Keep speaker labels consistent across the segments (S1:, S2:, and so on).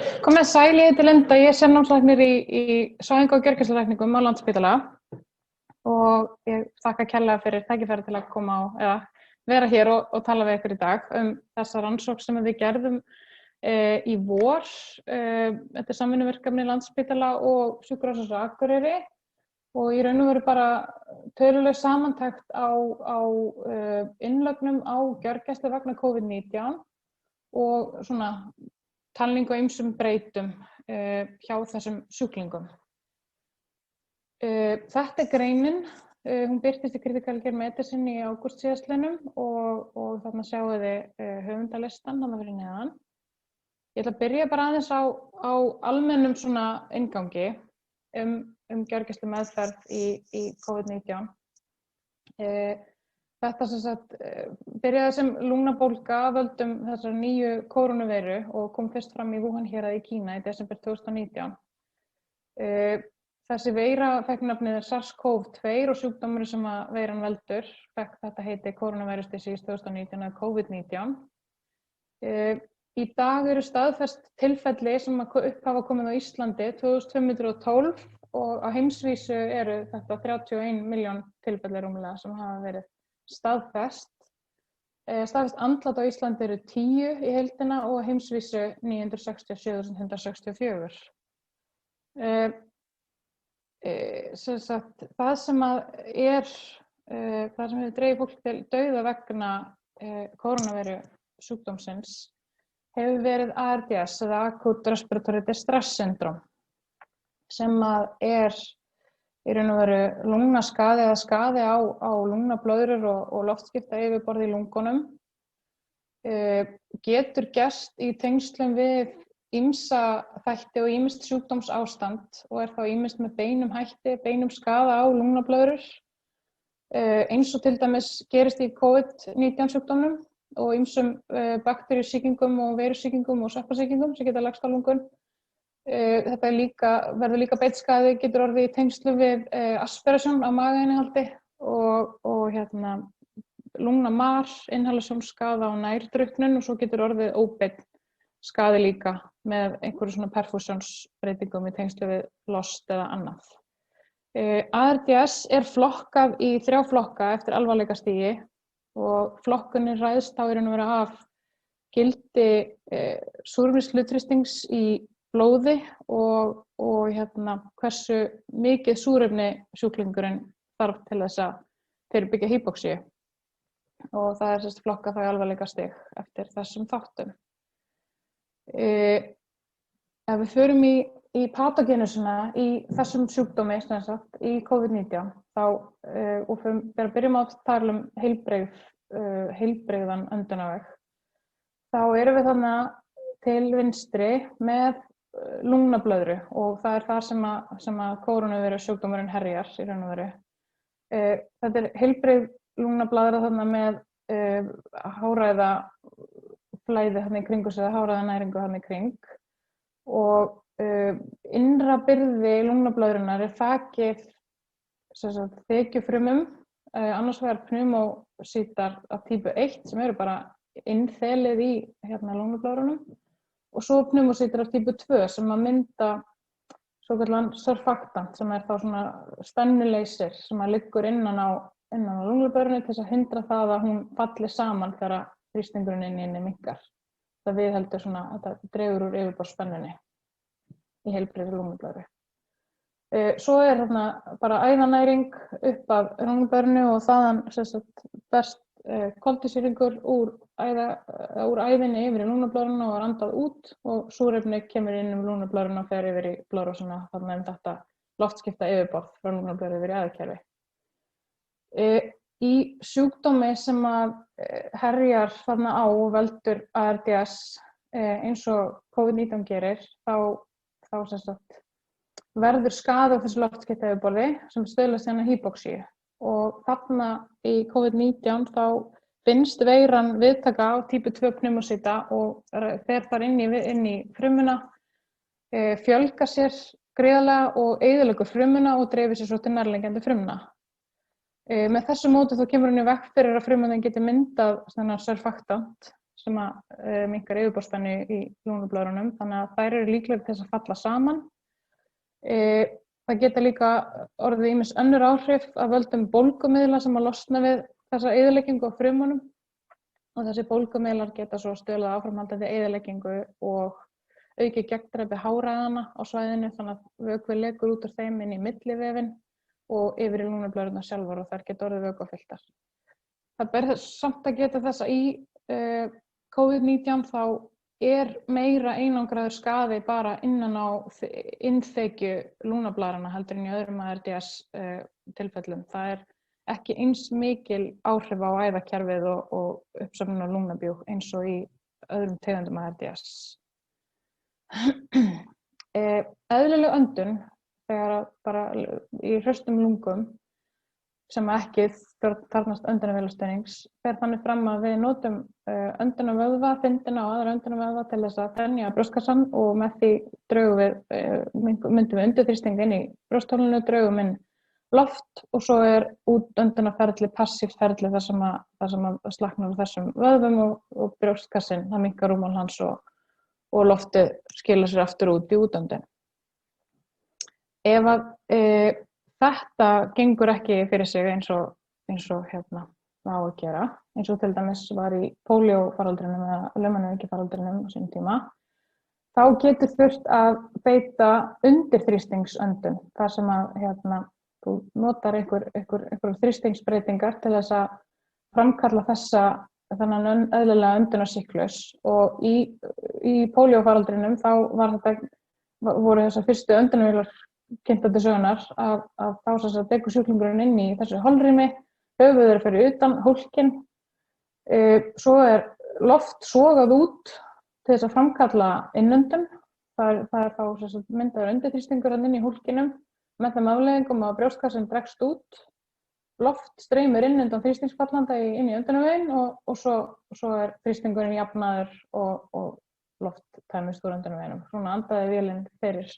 S1: Komið sæl, ég heiti Linda, ég er sérnámslæknir í svæðinga- og gjörgæslulækningum á Landspítala og ég þakka kærlega fyrir tækifæri til að koma eða vera hér og tala við ykkur í dag þessa rannsókn sem við gerðum í vor. Þetta er samvinnuverkefni Landspítala og Sjúkrahússins á Akureyri og í raun og veru bara töluleg samantekt á innlögnum á gjörgæslu vegna COVID-19 og svona talningu á ýmsum breytum hjá þessum sjúklingum. Þetta er greinin, hún birtist í Critical Care Medicine í ágúst síðastliðnum og þarna sjáum við höfundalistan þarna fyrir neðan. Ég ætla að byrja bara aðeins á almennum svona inngangi gjörgæslu meðferð í COVID-19. Þetta sem sagt byrjaði sem lungnabólga af völdum þessar nýju kórónuveiru og kom fyrst fram í Wuhan héraði í Kína í desember 2019. Þessi veira fekk nafnið SARS-CoV-2 og sjúkdómurinn sem að veiran veldur fekk þetta heiti Coronavirus Disease 2019 eða COVID-19. Í dag eru staðfest tilfelli sem upp hafa komið á Íslandi 2512 og á heimsvísu eru þetta 31 milljón tilfelli rúmlega sem hafa verið staðfest. Staðfest andlát á Íslandi eru 10 í heildina og á heimsvísu 967.164. Það sem hefur dreifð fólk til dauða vegna kórónuveiru sjúkdómsins hefur verið ARDS eða Acute Respiratory Distress Syndrome sem er í raun og veru lungnaskaði eða skaði á lungnablöðrur og loftskipta yfirborði í lungunum. Getur gerst í tengslum við ýmsa þætti og ýmist sjúkdómsástand og þá ýmist með beinum hætti, beinum skaða á lungnablöðrur. Eins og til dæmis gerist í COVID-19 sjúkdómnum og ýmsum bakteríusýkingum og veirusýkingum og sveppasýkingum sem geta lagst á lungun. Þetta verður líka beitskaði, getur orðið í tengslu við aspiration á magainnihaldi og lungnamar, inhalasjónsskaða og nærdrukknun og svo getur orðið óbeinn skaði líka með einhverju svona perfúsionsbreytingum í tengslu við lost eða annað. ARDS er flokkað í 3 flokka eftir alvarleikastigi og flokkunin ræðst þá í raun og veru af gildi súrefnishlutþrýstings í blóði og hversu mikið súrefni sjúklingurinn þarf til þess að fyrirbyggja hypoxíu og það er flokkað þá í alvarleikastig eftir þessum þáttum. Ef við förum í pathogenusina í þessum sjúkdómi í COVID-19 og byrjum á að tala um heilbrigðan öndunarveg þá erum við þarna til vinstri með lungnablöðru og það er það sem að kórónuveiru sjúkdómurinn herjar í raun og veru. Þetta er heilbrigð lungnablaðra þarna með háræða flæði þarna í kringu sig, háræða næringu þarna í kring og innra byrði lungnablöðrunar er þakið þekjufrumum, annars vegar pneumósítar af típu 1 sem eru bara innþelið í lungnablöðrunum og svo pneumósítar af típu 2 sem að mynda svokallaðan surfactant sem er þá svona spennuleysir sem að liggur innan á lungnablöðrunni til þess að hindra það að hún falli saman þegar þrýstingurinn inni minnkar. Það viðheldur svona, þetta dregur úr yfirborðsspennunni í heilbrigðri lungnablöðru. Svo er þarna bara æðanæring upp af lungnablöðrunni og þaðan berst koltvísýringur úr æðinni yfir í lungnablöðruna og er andað út og súrefni kemur inn lungnablöðruna og fer yfir í blóðrásina þarna þetta loftskipta yfirborð frá lungnablöðru yfir í æðakerfi. Í sjúkdómi sem að herjar þarna á og veldur ARDS eins og COVID-19 gerir þá verður skaði á þessu loftskipta yfirborði sem stuðlar síðan að hypoxíu. Og þarna í COVID-19 þá finnst veiran viðtaka á típu 2 pneumósíta og fer þar inn í frumuna, fjölgar sér gríðarlega og eyðileggur frumuna og dreifir sér svo til nærliggjandi frumna. Með þessu móti þá kemur hún í veg fyrir að frumunin geti myndað surfactant sem að minnkar yfirborðsspennu í lungnablöðrunum, þannig að þær eru líklegri til þess að falla saman. Það geta líka orðið ýmis önnur áhrif af völdum bólgumiðla sem að losna við þessa eyðileggingu á frumunum og þessi bólgumiðlar geta svo stuðlað áframhaldandi eyðileggingu og aukið gegndræpi háræðanna á svæðinu þannig að vökvi lekur út úr þeim inn í millivefinn og yfir í lungnablöðrurnar sjálfar og þær geta orðið vökvafylltar. Það ber samt að geta þess að í COVID-19 þá meira einangraður skaði bara innan á innþekju lungnablaðranna heldur en í öðrum ARDS tilfellum. Það ekki eins mikil áhrif á æðakerfið og uppsöfnun á lungnabjúg eins og í öðrum tegundum ARDS. Eðlileg öndun þegar bara í hraustum lungum sem ekki þarfnast öndunarvélastuðnings fer þannig fram að við notum öndunarvöðva, þindina og aðra öndunarvöðva til þess að þenja brjóstkassann og með því myndum við undirþrýsting inn í brjóstholinu, draugum inn loft og svo útöndunarferli, passíft ferli þar sem að slaknar úr þessum vöðvum og brjóstkassinn, það minnkar rúmmál hans og loftið skilar sér aftur út í útöndun. Ef að þetta gengur ekki fyrir sig eins og það á að gera, eins og til dæmis var í pólíófaraldrinum eða laumaveikfaraldrinum á sínum tíma, þá getur þurft að beita undirþrýstingsöndun, þar sem að þú notar einhver þrýstingsbreytingar til þess að framkalla þennan eðlilega öndunarsyklus og í pólíófaraldrinum þá voru þessar fyrstu öndunarvélar kynntar til sögunar að þá sem sagt deykur sjúklingurinn inn í þessu holrými, höfuðið fyrir utan hólkinn, svo loft sogað út til þess að framkalla innöndun, það þá sem sagt myndaður undirþrýstingur inn í hólkinum með þeim afleiðingum að brjóstkassinn dregst út, loft streymir inn undan þrýstingsfallanda inn í öndunarveginn og svo þrýstingurinn jafnaður og loft tæmist úr öndunarveginum. Svona andaði vélin fyrir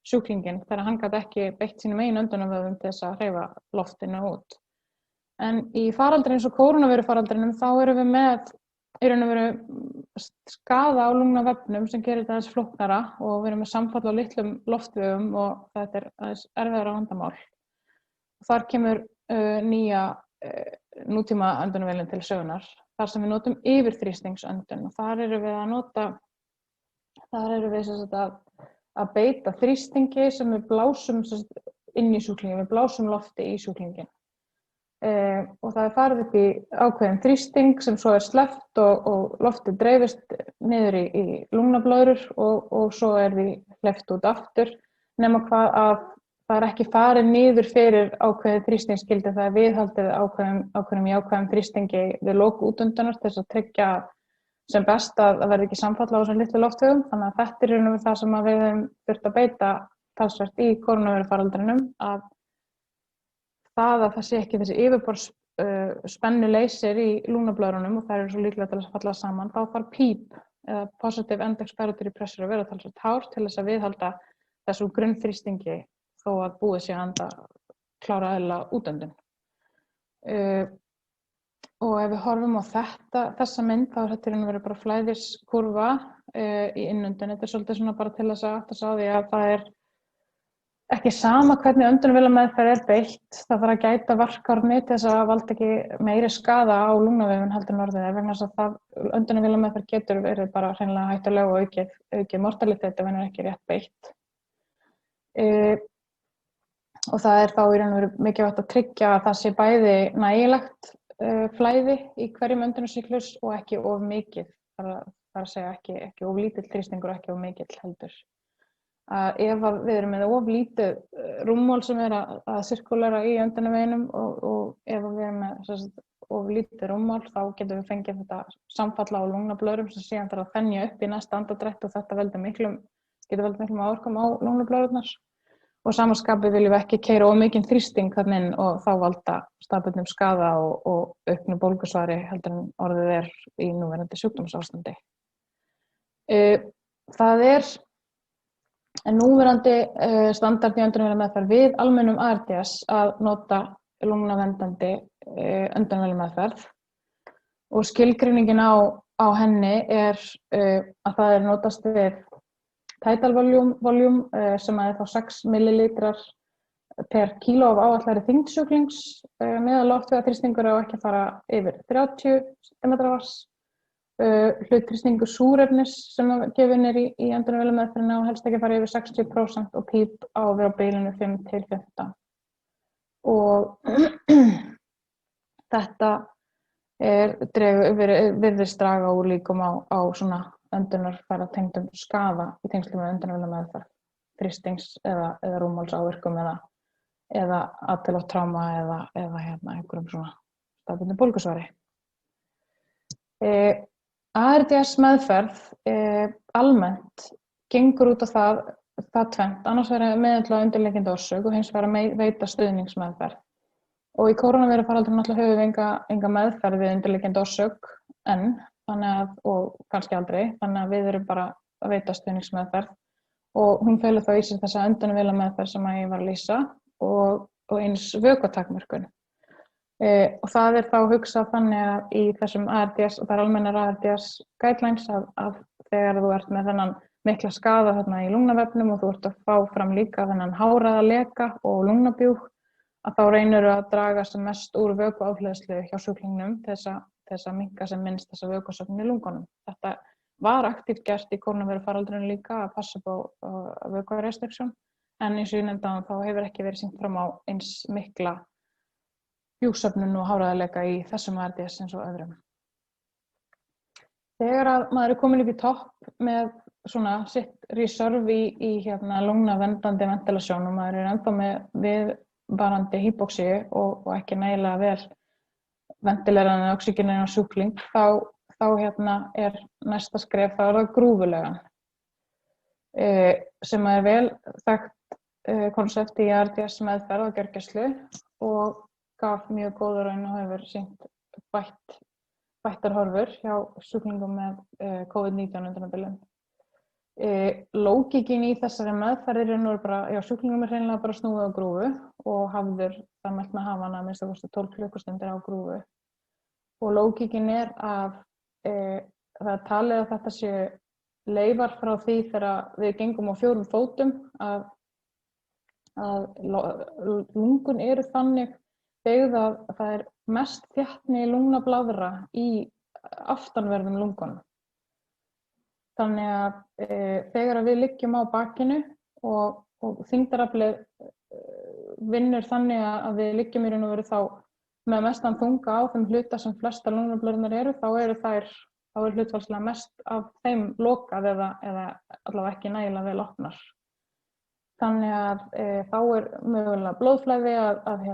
S1: sjúklinginn þegar hann gat ekki beitt sínum eigin öndunarvöðvum til þess að hreyfa loftinu út. En í faraldri eins og kórónuveirufaraldrinum þá erum við með í raun og veru skaða á lungnavefnum sem gerir þetta aðeins flóknara og við erum með samfall á litlum loftvegum og þetta aðeins erfiðara vandamál. Þar kemur nýja nútíma öndunarvélin til sögunar þar sem við notum yfirþrýstingsöndun og þar erum við sem sagt að beita þrýstingi sem við blásum inn í sjúklingin, við blásum lofti í sjúklingin. Og það farið upp í ákveðin þrýsting sem svo sleppt og loftið dreifist niður í lungnablöðrur og svo því hleypt út aftur, nema hvað að það ekki farið niður fyrir ákveðið þrýstingsgildi, það viðhaldið ákveðum jákvæðum þrýstingi við lok útöndunar til þess að tryggja sem best að verði ekki samfall á þessum litlu loftvegum, þannig að þetta raun og veru það sem við höfum þurft að beita talsvert í kórónuveirufaraldrinum að það sé ekki þessi yfirborðsspennuleysir í lungnablöðrunum og þær eru svo líklega til að falla saman, þá þarf PEEP eða Positive End-Expiratory Pressure að vera talsvert hár til þess að viðhalda þessum grunnþrýstingi þó að búið sé að anda klára eðlilega útöndun. Og ef við horfum á þessa mynd þá þetta raun og veru bara flæðiskúrfa í innöndun. Þetta svolítið svona bara til þess að átta sig á því að það ekki sama hvernig öndunarvélameðferð beitt. Það þarf að gæta varkárni til þess að valda ekki meiri skaða á lungnavefinn heldur en orðið vegna þess að öndunarvélameðferð getur verið bara hreinlega hættuleg og aukið mortalitet ef henni ekki rétt beitt. Og það þá í raun og veru mikilvægt að tryggja að það sé bæði nægilegt flæði í hverjum öndunarsyklus og ekki of mikið, það að segja ekki of lítill þrýstingur og ekki of mikill heldur. Ef við erum með of lítið rúmmál sem að sirkulera í öndunarveginum og ef við erum með of lítið rúmmál þá getum við fengið þetta samfalla á lungnablöðrum sem síðan þarf að þenja upp í næsta andardrætt og þetta getur veldið miklum áverkum á lungnablöðrurnar. Og samanskapi viljum við ekki keyra of mikinn þrýsting þarna inn og þá valda staðbundnum skaða og auknu bólgusvari heldur en orðið í núverandi sjúkdómsástandi. Það núverandi standard í öndunarvélameðferð við almennum ARDS að nota lungnaverndandi öndunarvélameðferð og skilgreiningin á á henni að það notast við tidal volume sem er þá 6 millilitrar per kíló af áætlaðri þyngd sjúklings, meðal loftvegaþrýstingur á ekki að fara yfir 30 cm². Hlutþrýstingur súrefnis sem gefinn í öndunarvélameðferðinni á helst ekki að fara yfir 60% og PEEP á að vera á bilinu 5 til 15. Og þetta virðist draga úr líkum á svona öndunarfæratengdum skaða í tengslum með öndunarvélameðferð, þrýstings eða rúmmálsáverkum eða atvinnutráma eða einhverjum svona staðbundnu bólgusvari. ARDS meðferð almennt gengur út á það tvennt, annars vegar að meðhöndla undirliggjandi orsök og hins vegar að veita stuðningsmeðferð. Og í kórónuveirufaraldrinum náttúrulega höfum við enga meðferð við undirliggjandi orsök enn, og kannski aldrei, þannig að við erum bara að veita stuðningsmeðferð og hún felur þá í sér þessa öndunarvélameðferð sem ég var að lýsa og eins vökvatakmörkun. Og það þá hugsað þannig að í þessum ARDS, og það almennar ARDS guidelines að þegar þú ert með þennan mikla skaða þarna í lungnavefnum og þú ert að fá fram líka þennan háræðaleka og lungnabjúg, að þá reynirðu að draga sem mest úr vökvaáfleiðslu hjá sjúklingnum til þess að minnka sem minnst þessa vökvasöfnun í lungunum. Þetta var aktíft gert í kórónuveirufaraldrinum líka að passa upp á vökvarestriksjón, en eins og ég nefndi áðan þá hefur ekki verið sýnt fram á eins mikla bjúgsöfnun og háræðaleka í þessum ARDS eins og öðrum. Þegar að maður komin upp í topp með svona sitt reserve í lungnaverndandi ventilasjón og maður ennþá með viðvarandi hypoxíu og ekki nægilega vel ventileraðan oxygenin á sjúkling, þá næsta skref, þá það grúfulegan, sem vel þekkt konsept í ARDS meðferð og gjörgæslu og gaf mjög góða raun og hefur sýnt bættar horfur hjá sjúklingum með COVID-19 öndunarbilun. Lógíkin í þessari meðferð sjúklingum hreinlega bara snúið á grúfu og hafður það mælt með hafa hana að minnsta kosti 12 klukkustundir á grúfu. Og lógíkin að það er talið að þetta sé leifar frá því þegar við gengum á 4 fótum að lungun eru þannig byggð að það er mest þéttni lungnablaðra í aftanverðum lungunum. Þannig að þegar við liggjum á bakinu og þyngdaraflið vinnur þannig að við liggjum í raun og veru þá með mestan þunga á þeim hluta sem flestar lungnablöðrurnar eru, þá er hlutfallslega mest af þeim lokað eða allavega ekki nægilega vel opnar. Þannig að þá er mögulega blóðflæði að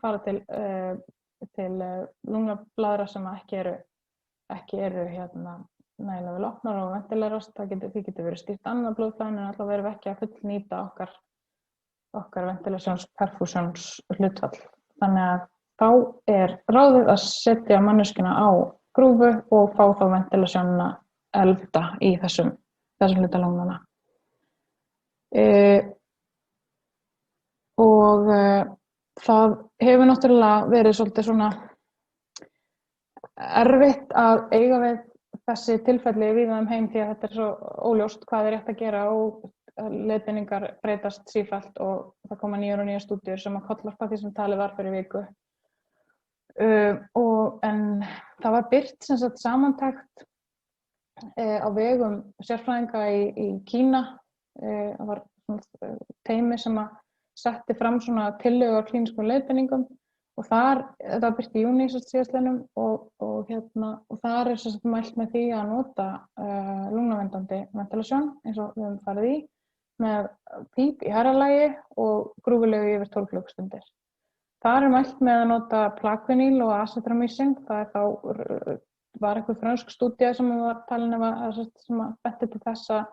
S1: fara til lungnablaðra sem ekki eru nægilega vel opnar og ventilerast. Það getur verið stýrt annað blóðflæðinu en allavega erum við ekki að fullnýta okkar ventilasjons-perfúsjons hlutfall. Þannig að þá er ráðið að setja manneskjuna á grúfu og fá þá ventilasjónina elda í þessum hluta lungnanna. Það hefur náttúrulega verið svolítið svona erfitt að eiga við þessi tilfelli víða heim því að þetta er svo óljóst hvað er rétt að gera og leiðbeiningar breytast sífellt og það koma nýjar og nýjar stúdíur sem að kollvarpa því sem talið var fyrir viku. En það var birt sem sagt samantekt á vegum sérfræðinga í Kína. Það var teymi sem að setti fram svona tillögur á klínískum leiðbeiningum og þetta var birt í júní síðastliðnum og þar er mælt með því að nota lungnaverndandi ventilasjón eins og við höfum farið í með PEEP í hærra lagi og grúfulegu yfir 12 klukkustundir. Þar er mælt með að nota Plaquenil og Azithromycin. Það var einhver frönsk stúdía sem var talin sem benti til þess að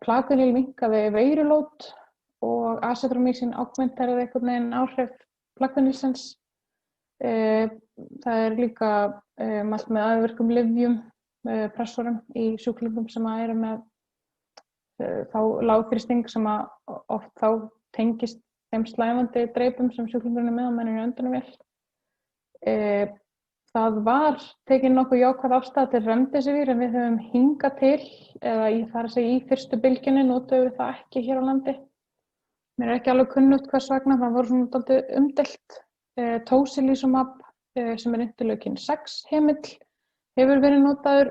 S1: Plaquenil minnkaði veirulót og Azithromycin augmentaði einhvern veginn áhrif Plaquenilsins. Það er líka mælt með aðvirkum lyfjum, pressorum í sjúklingum sem eru með þá lágþrýsting sem oft þá tengist þeim slævandi dreipum sem sjúklingurinn er með á meðan í öndunarvél. það var tekin nokkuð jákvæð afstaða til remdesivir en við höfum hingað til, eða í fyrstu bylgjunni notuðum við það ekki hér á landi. Mér ekki alveg kunnugt hvers vegna, það voru svona dálítið umdeilt. Tocilizumab, sem interleukin 6 hemill, hefur verið notaður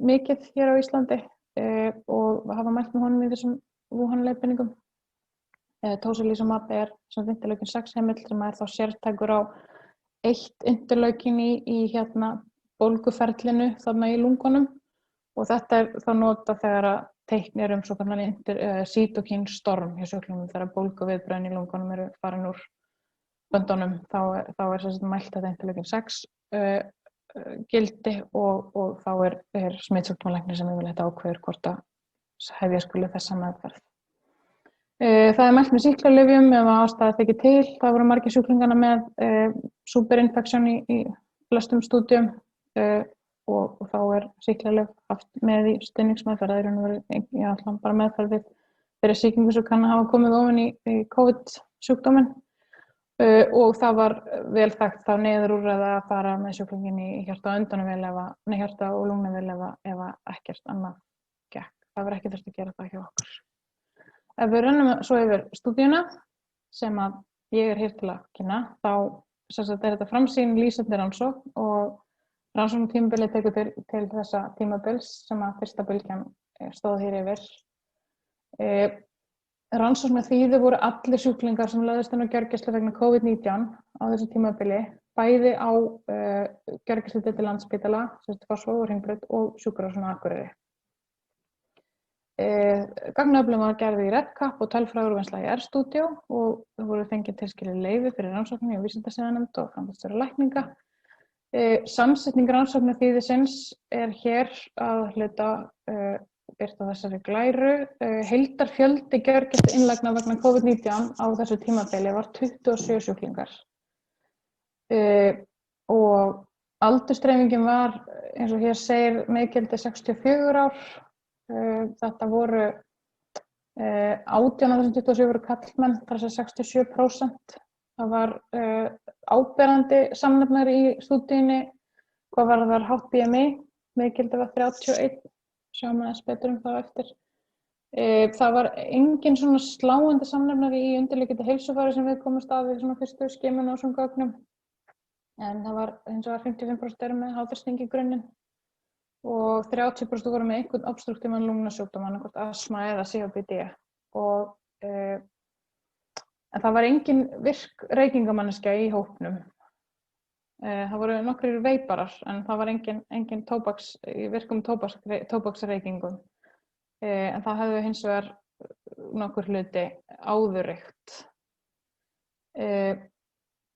S1: mikið hér á Íslandi og hafa mælt með honum í þessum Wuhan-leiðbeiningum. Tocilizumab sem interleukin 6 hemill sem þá sértækur á eitt interleukin í bólguferlinu þarna í lungunum og þetta þá notað þegar að teikn svokallaðan cytokínstorm hjá sjúklingnum þegar bólguviðbrögðin í lungunum eru farin úr böndunum þá sem sagt mælt þetta interleukin 6 gildi og þá smitsjúkdómalæknir sem yfirleitt ákveður hvort að hefja skuli þessa meðferð. Það mælt með sýklalyfjum ef ástæða þykir til. Það voru margir sjúklingana með superinfeksjón í flestum stúdíum og þá sýklalyf haft með í stuðningsmeðferð. Það í raun og veru allan bara meðferð við þeirri sýkingu sem kann að hafa komið ofan í COVID-sjúkdóminn og það var vel þekkt þá neyðarúrræði að fara með sjúklinginn í hjarta- og öndunarvél hjarta- og lungnavél ef ekkert annað gekk. Það var ekki þurft að gera það hjá okkur. Ef við rennum svo yfir stúdíuna sem að ég hér til að kynna, þá þetta framsýn lýsandi rannsókn og rannsóknartímabilið tekur til þessa tímabils sem að fyrsta bylgjan stóð hér yfir. Rannsóknarþýði voru allir sjúklingar sem lögðust inn á gjörgæslu vegna COVID-19 á þessu tímabili, bæði á gjörgæsludeild Landspítala, Fossvogi og Hringbraut og Sjúkrahúsinu á Akureyri. Gagnaöflun var gerð í REDCap og tölfræðiúrvinnsla í R-Studio og það voru fengið tilskilið leyfi fyrir rannsóknir í vísindasiðanefnd og framkvæmdastjóra lækninga. Samsetning rannsóknarþýðisins hér að hluta birt á þessari glæru. Heildarfjöldi gjörgæsluinnlagna vegna COVID-19 á þessu tímabili var 27 sjúklingar. Og aldursdreifingin var, eins og hér segir, miðgildi 64 ár. Þetta voru 18 af þessum 27 voru karlmenn, það 67%. Það var áberandi samnefnari í stúdíunni hvað varðar hátt BMI, miðgildi var 31, sjáum aðeins betur það eftir. Það var engin svona sláandi samnefnari í undirliggjandi heilsufari sem við komumst að við svona fyrstu skimun á þessum gögnum. En það var hins vegar 55% með háþrýsting í grunninn. Og 30% voru með einhvern obstruktívan lungnasjúkdóm, annaðhvort astma eða COPD. En það var engin virk reykingamanneskja í hópnum. Það voru nokkrir veiparar, en það var engin virkum tóbaksreykingum. En það hefðu hins vegar nokkur hluti áður reykt.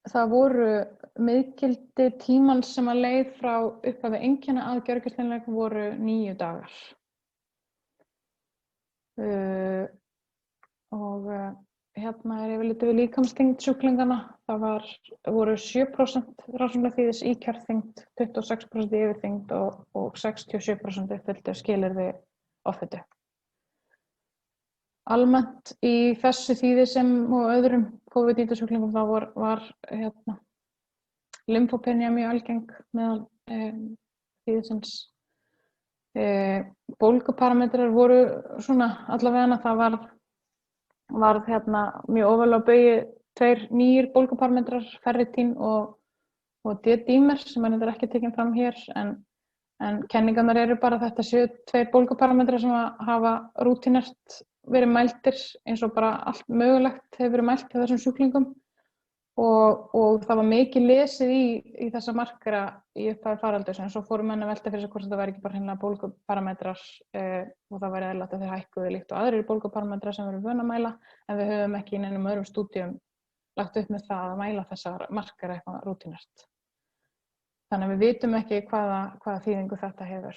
S1: Það voru miðgildi tímans sem að leið frá upphafi einkenna að gjörgæsluinnlegg voru 9 dagar. Og hérna yfirlit við líkamsþyngd sjúklingana. Það voru 7% rannsóknarþýðis í kjarrþyngd, 26% í yfirþyngd og 67% uppfylltu skilyrði offitu. Almennt í þessu þýði sem og öðrum COVID-19 sjúklingum þá var lymfópenía mjög algeng meðal þýðisins. Bólguparametrar voru svona allavega það var mjög ofarlega á baugi 2 nýir bólguparametrar, ferritín og D-dímer sem er ekki tekin fram hér en kenningarnar eru bara þetta séu 2 bólguparametrar sem hafa rútínert verið mæltir eins og bara allt mögulegt hefur verið mælt hjá þessum sjúklingum og það var mikið lesið í þessa markera í upphafi faraldurs en svo fóru menn að velta fyrir sig hvort þetta væri ekki bara hreinlega bólguparametrar og það væri eðlilegt að þeir hækkuðu líkt og aðrir bólguparametrar sem við erum vön að mæla en við höfum ekki í neinum öðrum stúdíum lagt upp með það að mæla þessar markera eitthvað rútínert. Þannig að við vitum ekki hvaða þýðingu þetta hefur.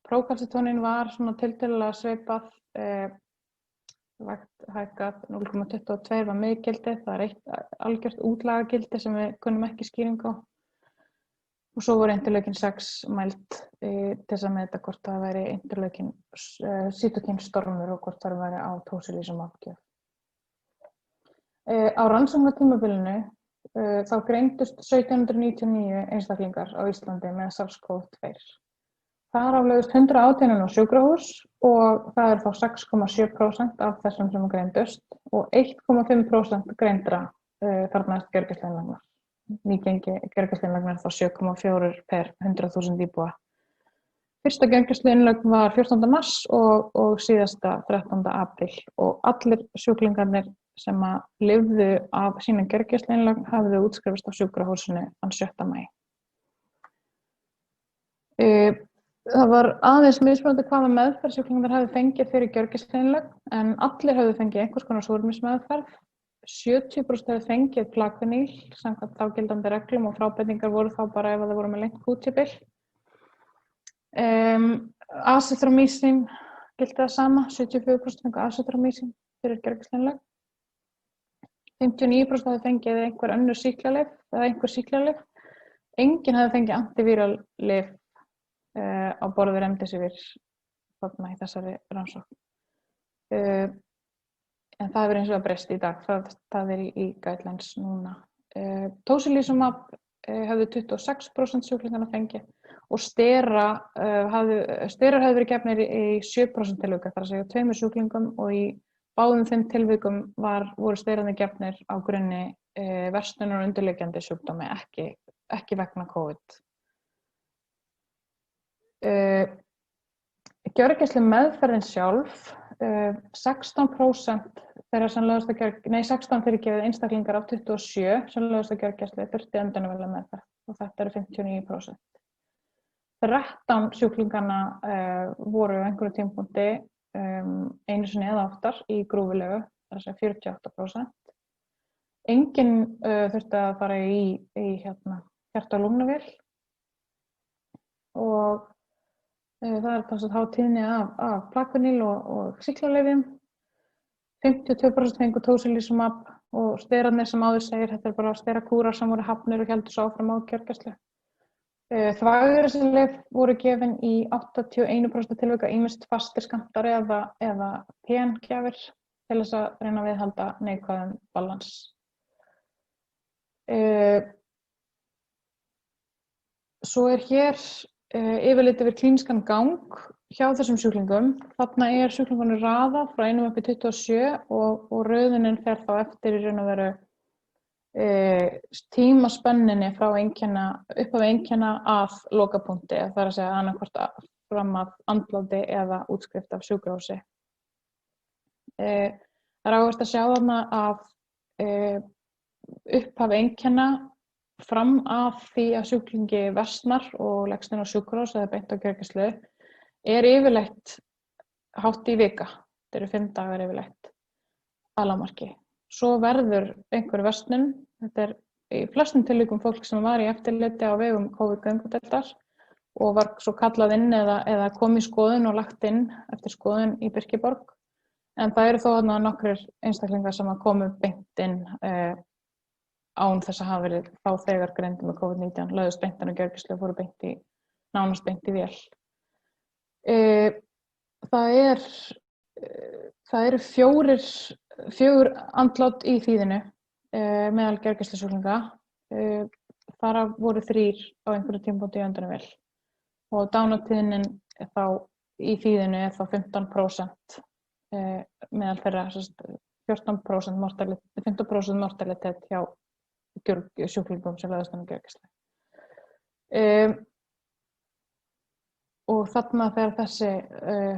S1: Prókalsitónín var svona tiltölulega svipað, vægt hækkað 0,22 var miðgildi, það eitt algjört útlagagildi sem við kunnum ekki skýringu á. Og svo voru interleukin 6 mælt til þess að meta hvort það væri interleukin cytokínstormur og hvort það væri á tocilizumab-gjöf. Á rannsóknartímabilinu þá greindust 1799 einstaklingar á Íslandi með SARS-CoV-2. Þar af lögðust 118 á sjúkrahús og það þá 6,7% af þessum sem greindust og 1,5% greindra þarfnaðist gjörgæsluinnlagnar. Nýgengi gjörgæsluinnlagnar þá 7,4 per 100.000 íbúa. Fyrsta gjörgæsluinnlögn var 14. mars og síðasta 13. apríl og allir sjúklingarnir sem lifðu af sína gjörgæsluinnlögn hafði útskrifast á sjúkrahúsinu þann 7. maí. Það var aðeins mismunandi hvaða meðferð sjúklingar hafði fengið fyrir gjörgæsluinnlögn en allir hafði fengið einhvers konar súrefnismeðferð. 70% hafði fengið Plaquenil samkvæmt þágildandi reglum og frábreytingar voru þá bara ef það voru með lengt Q-tíbil. Azithromycin gilti það sama, 74% fengu azithromycin fyrir gjörgæsluinnlögn. 59% hafði fengið einhver önnur sýklalyf eða einhver sýklalyf. Enginn hafði fengið antivíral lyf á borð við remdesivir þarna í þessari rannsókn. En það hefur eins og breyst í dag, það í guidelines núna. Tocilizumab hafði 26% sjúklinganna fengið og sterar hafði verið gefnir í 7% tilvika, þar að segja 2 sjúklingum og í báðum þeim tilvikum voru sterarnir gefnir á grunni versnunar og undirliggjandi sjúkdómi, ekki vegna COVID. Gjörgæslu meðferðin sjálf, 16% þeirra sem lögðust að 16 einstaklingar af 27 sem lögðust að gjörgæslu þurfti öndunarvélameðferð og þetta eru 59%. 13 sjúklinganna voru á einhverju tímapunkti einu sinni eða oftar í grúfulegu, það er að segja 48%. Enginn þurfti að fara í hjarta- og lungnavél og það er há tíðni af Plaquenil og sýklalyfjum. 52% fengu tocilizumab og sterarnir sem áður segir, þetta bara sterakúrar sem voru hafnir og héldu svo áfram á gjörgæslu. Þvagræsilyf voru gefin í 81% tilvika ýmist fastir skammtar eða PN-gjafir til þess að reyna að viðhalda neikvæðum balans. Svo hér yfirlit yfir klínískan gang hjá þessum sjúklingum. Þarna sjúklingunum raðað frá 1 upp í 27 og röðunin fer þá eftir í raun og veru tímaspenninni frá upp af einkenna að lokapunkti, það er að segja annaðhvort fram að andláti eða útskrift af sjúkrahúsi. Það er áherslu að sjá þarna að upphaf einkenna fram að því að sjúklingi versnar og leggst inn á sjúkrahús eða beint á gjörgæslu yfirleitt hátt í vika. Þetta eru 5 dagar yfirleitt að lágmarki. Svo verður einhver versnun. Þetta í flestum tilvikum fólk sem var í eftirliti á vegum COVID-göngudeildar og var svo kallað inn eða kom í skoðun og lagt inn eftir skoðun í Birkiborg. En það eru þó nokkrir einstaklingar sem komu beint inn án þess að hafa verið þá þegar greindir með COVID-19, lögðust beint inn á gjörgæslu og fóru nánast beint í vél. Það eru 4 andlát í þýðinu meðal gjörgæslusjúklinga. Þar af voru 3 á einhverju tímapunkti í öndunarvél og dánartíðnin þá í þýðinu þá 15% meðal þeirra 15% mortalitet hjá sjúklingum sem lögðust inn á gjörgæslu. Og þarna þegar þessi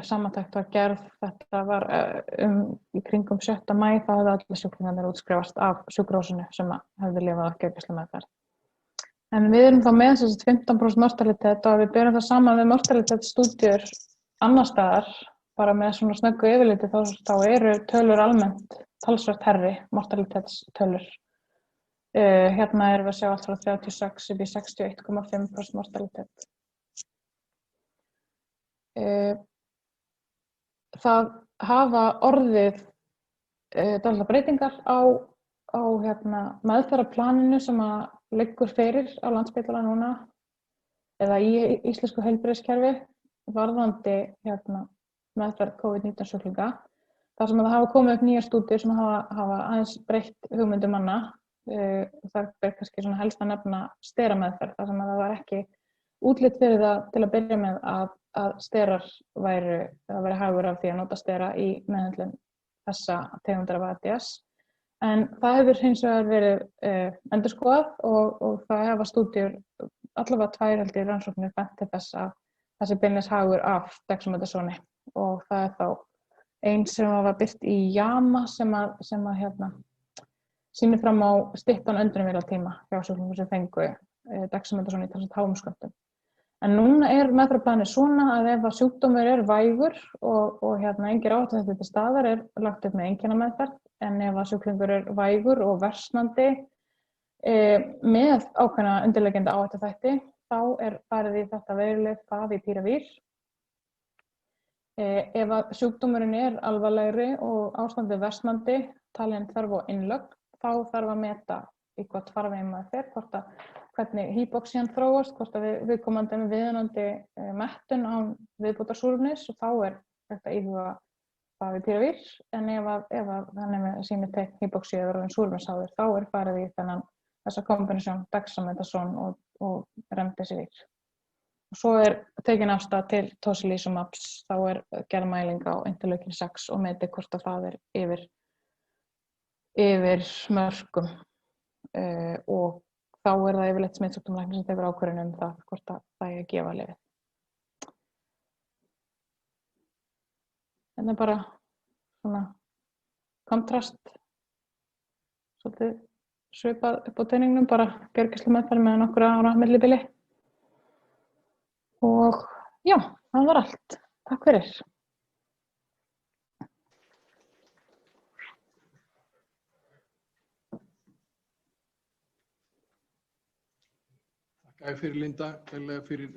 S1: samantekt var gerð, þetta var í kringum 7. maí, þá hefðu allir sjúklingarnir útskrifast af sjúkrahúsinu sem hefðu lifað af gjörgæslumeðferð. En við erum þá með 15% mortalitet og ef við berum það saman við mortalitetstúdíur annars staðar, bara með svona snöggu yfirliti, þá eru tölur almennt talsvert hærri mortalitetstölur. Hérna erum við að sjá allt frá 36 upp í 61,5% mortalitet. Það hafa orðið dálitlar breytingar á meðferðarplaninu sem liggur fyrir á Landspítala núna eða í íslensku heilbrigðiskerfi varðandi meðferð COVID-19 sjúklinga. Þar sem það hafa komið upp nýjar stúdíur sem hafa aðeins breytt hugmyndum manna þar ber kannski svona helst að nefna sterameðferð, þar sem að það var ekki útlit fyrir það til að byrja með að sterar væri hagur af því að nota stera í meðhöndlun þessa tegundar af ADS. En það hefur hins vegar verið endurskoðað og það hafa stúdíur, allavega 2 held ég rannsóknir bent til þess að þessi beinlínis hagur af dexamethasoni, og það þá ein sem var birt í JAMA sem að sýnir fram á styttan öndunarvélartíma hjá sjúklingum sem fengu dexamethasoni í talsvert háum skömmtum. En núna meðferðarplanið svona að ef að sjúkdómur vægur og engir áhættuþættir til staðar lagt upp með einkennameðferð, en ef að sjúklingur vægur og versnandi með ákveðna undirliggjandi áhættuþætti, þá farið í þetta veruleg favipiravir. Ef að sjúkdómurinn alvarlegri og ástandið versnandi, talin þörf á innlögn, þá þarf að meta í hvort farveginn maður fer, hvernig hypoxían þróast, hvort að viðkomandi með viðunandi mettun án viðbótarsúrefnis, og þá hægt að íhuga favipiravir, en ef að hann með sýnir teikn hypoxíu eða orðinn súrefnisháður, þá farið í þessa kombinasjón dexamethason og remdesivir. Og svo tekin afstaða til tocilizumabs, þá gerð mæling á interleukin 6 og metið hvort að það yfir mörkum, og þá það yfirleitt smitsjúkdómalæknir sem tekur ákvörðun það hvort að það að gefa lyfið. Þetta bara svona kontrast, svolítið svipað upp á teiningnum, bara gjörgæslumeðferð með nokkurra ára millibili. Og já, það var allt. Takk fyrir.
S2: Takk fyrir Linda, kærlega fyrir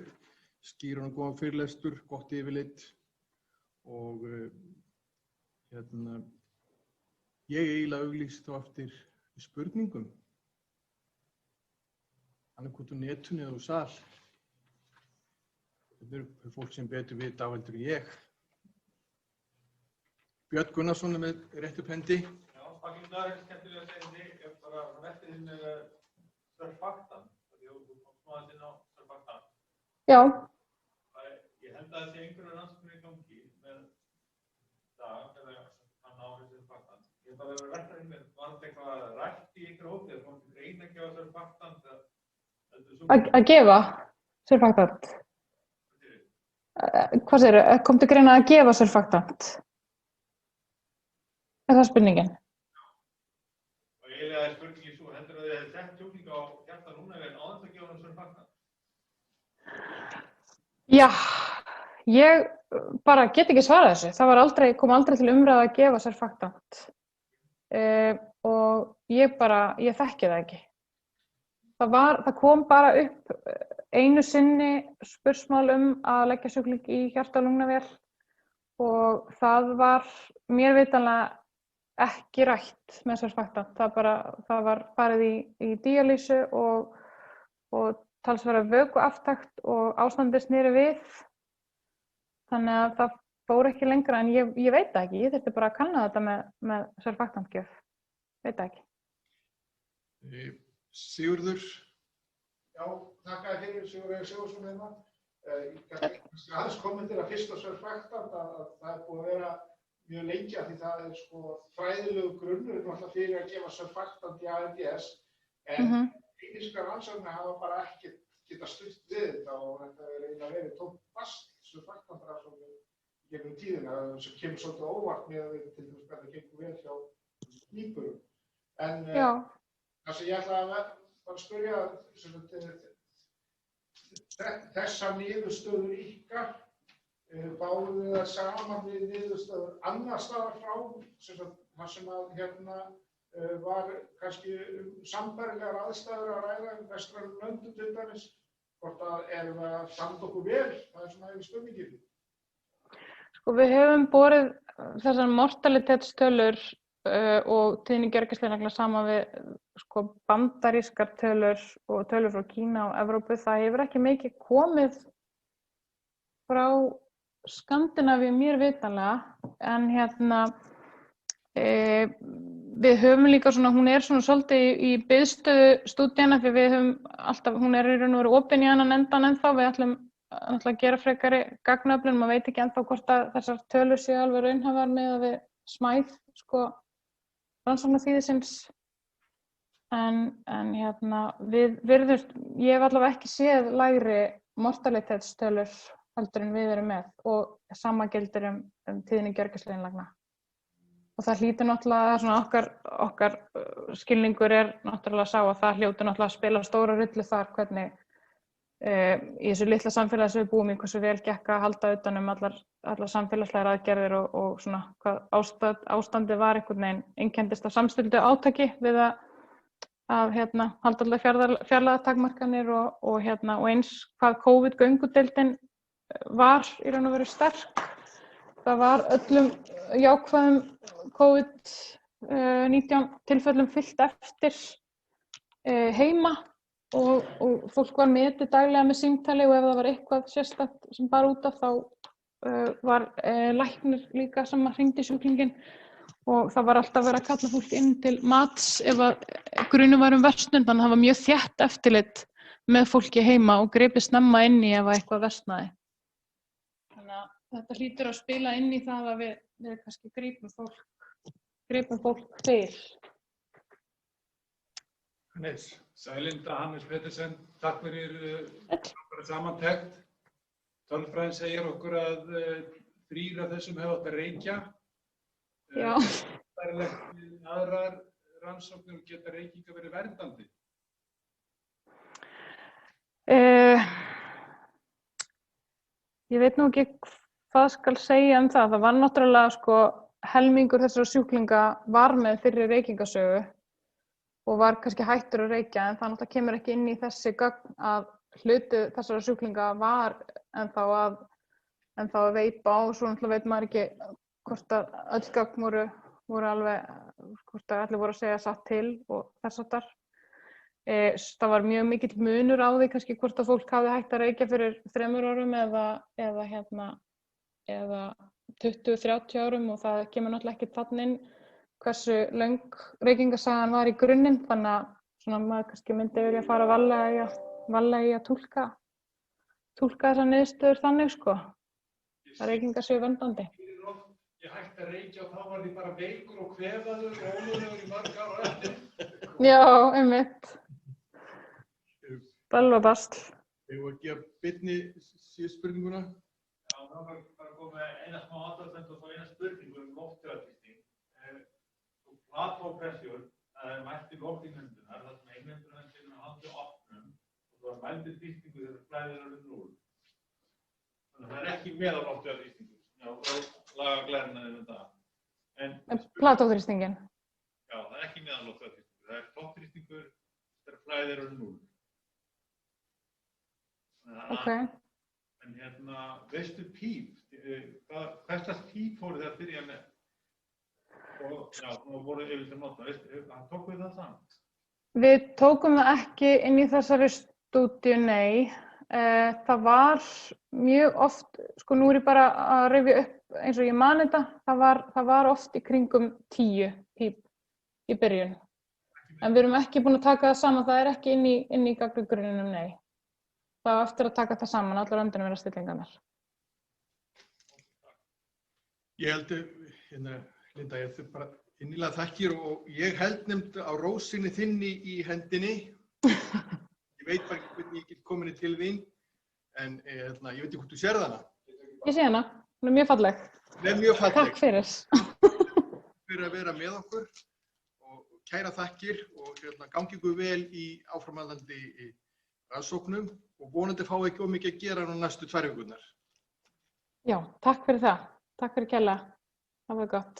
S2: skýran og góðan fyrirlestur, gott yfirlit og ég eiginlega auglýsi þá eftir spurningum. Annað hvort á netinu eða úr sal. Þetta fólk sem betur vita á heldur ég. Björn Gunnarsson með rétt upp hendi.
S3: Já, takk fyrir það, skemmtilega að segja þig. Ég bara velti þinn surfaktan. Þú komst aðeins inn á surfaktan.
S1: Já.
S3: Ég held að það sé einhverjar rannsóknir í gangi með það, eða hann á þessu surfaktan. Ég bara verið að velta þinn með, var þetta eitthvað rætt í einhverju hópi, eða komst þið grein að gefa surfaktan?
S1: Að gefa surfaktant? Hvað segirðu? Kom til greina að gefa surfaktant? Það spurningin?
S3: Já. Og eiginlega spurningin svo, heldur að þið hefði sett sjúklinga á hjarta núna en áðans að gefa hann surfaktant?
S1: Já, ég bara get ekki svarað þessu. Það kom aldrei til umræðu að gefa surfaktant. Og ég þekki það ekki. Það kom bara upp einu sinni spursmál að leggja sjúkling í hjarta- og lungnavél og það var mér vitanlega ekki rætt með surfaktant. Það var farið í díalísu og talsverða vökuaftakt og ástandið sneri við. Þannig að það fór ekki lengra, en ég veit það ekki. Ég þurfti bara að kanna þetta með surfaktantgjöf. Veit það ekki.
S2: Sigurður.
S4: Já, þakka fyrir Sigurður Sigurðsson hérna. Ég kannski aðeins kommentera fyrst á surfaktant að það búið að vera mjög lengi af því það fræðilegu grunnur náttúrulega fyrir að gefa surfaktant í ARDS, en klínískar rannsóknir hafa bara ekki getað stutt við þetta og þetta eiginlega verið tómt fast surfaktantransóknir í gegnum tíðina sem kemur svolítið óvart með að við til dæmis hvernig gengur vel hjá nýburum. En það sem ég ætla að spyrja þessa niðurstöður ykkar, báðu þið það saman við niðurstöður annars staðar frá, þar sem að var kannski sambærilegar aðstæður að ræða vestrænum löndum til dæmis, hvort að erum við að standa okkur vel, það svona yfir spurningin.
S1: Sko við höfum borið þessar mortalitetstölur og tíðni gjörgæsluinnlagna saman við bandarískar tölur og tölur frá Kína og Evrópu. Það hefur ekki mikið komið frá Skandinavíu mér vitanlega, en Við höfum líka svona, hún er svona svolítið í biðstöðu stúdíana því við höfum alltaf, hún er í raun og veru opin í annan endan ennþá, við ætlum að gera frekari gagnaöflun, maður veit ekki ennþá hvort að þessar tölur séu alveg raunhæfar miðað við smæð, sko, rannsóknarþýðisins. En við virðumst, ég hef allavega ekki séð lægri mortalitetstölur heldur en við erum með og sama gildir tíðni gjörgæsluinnlagna. Og það hlýtur náttúrulega, svona okkar skilningur er náttúrulega sá að það hljóti náttúrulega að spila stóra rullu þar hvernig í þessu litla samfélagi sem við búum í, hversu vel gekk að halda utan allar samfélagslegar aðgerðir og svona hvað ástandið var einhvern veginn einkenndist af samstilltu átaki við að halda allar fjarlægðartakmarkanir og eins hvað COVID-göngudeildin var í raun og veru sterk. Það var öllum jákvæðum COVID-19 tilfellum fylgt eftir heima og fólk var metið daglega með símtali og ef það var eitthvað sérstakt sem bar út af þá var læknir líka sem hringdi sjúklinginn og það var alltaf verið að kalla fólk inn til mats ef að grunur var versnun, þannig að það var mjög þétt eftirlit með fólki heima og gripið snemma inn í ef eitthvað versnaði. Þannig að þetta hlýtur að spila inn í það að við kannski grípum fólk fyrr.
S5: Sælinda Hannes Pettersen, takk fyrir samantekt. Tölfræðin segir okkur að 3 af þessum hefur átt að reykja.
S1: Já.
S5: Aðrar rannsóknir geta reykingar verið verndandi?
S1: Ég veit nú ekki hvað skal segja það. Það var náttúrulega sko helmingur þessara sjúklinga var með fyrri reykingasögu og var kannski hættur að reykja en það náttúrulega kemur ekki inn í þessi gögn að hluti þessara sjúklinga var ennþá að veipa og svo náttúrulega veit maður ekki hvort að öll gögn voru alveg, hvort að allir voru að segja satt til og þess háttar. Það var mjög mikill munur á því kannski hvort að fólk hafði hægt að reykja fyrir 3 árum eða 20-30 árum og það kemur náttúrulega ekki þarna inn hversu löng reykingasagan var í grunninn, þannig að svona maður kannski myndi vilja fara varlega í að túlka þessar niðurstöður þannig sko, að reykingar séu verndandi.
S5: Ég hætti að reykja og þá var ég bara veikur og kvefaður og ólulegur í mörg ár og eftir.
S1: Já, einmitt. Böll og basl.
S2: Ég var ekki að byrni síðan spurninguna.
S3: Já, það var bara að koma með eina smá aðdragand og svo eina spurningu loftþrýsting. Plateau pressure mælti loftþrýstingunnar, það sem einhverjum haldi opnum og það var mældi þrýstingu þegar flæðir eru 0. Þannig að það ekki meðalofþrýstingur. Já, og laga glernaði með það.
S1: Plateau-þrýstingin?
S3: Já, það er ekki meðalofþrýstingur. Það er toppþrýstingur þegar flæðir eru 0.
S1: Okay.
S3: En veistu píp, hvers slags píp fóru þið að byrja með? Og já, nú voru yfirleitt að nota, tókum við það saman?
S1: Við tókum það ekki inn í þessari stúdíu, nei. Það var mjög oft, sko nú er ég bara að rifja upp eins og ég man þetta, það var oft í kringum 10 píp í byrjun. En við erum ekki búin að taka það saman, það er ekki inn í gagnagrunnunum, nei. Það var eftir að taka það saman, allar öndunum vera stillingarnar.
S2: Ég held, Linda, ég þurf bara innilega þakkir og ég held nefnd á rósinni þinni í hendinni. Ég veit bara ekki hvernig ég get komin til þín, en ég veit ekki hvort þú sérð hana.
S1: Ég sé hana, hún er mjög falleg.
S2: Hún er mjög falleg.
S1: Takk fyrir.
S2: Fyrir að vera með okkur og kæra þakkir og gangi ykkur vel í áframhaldandi rannsóknum og vonandi fá ekki of mikið að gera nú næstu 2 vikurnar.
S1: Já, takk fyrir það. Takk fyrir kærlega. Það var gott.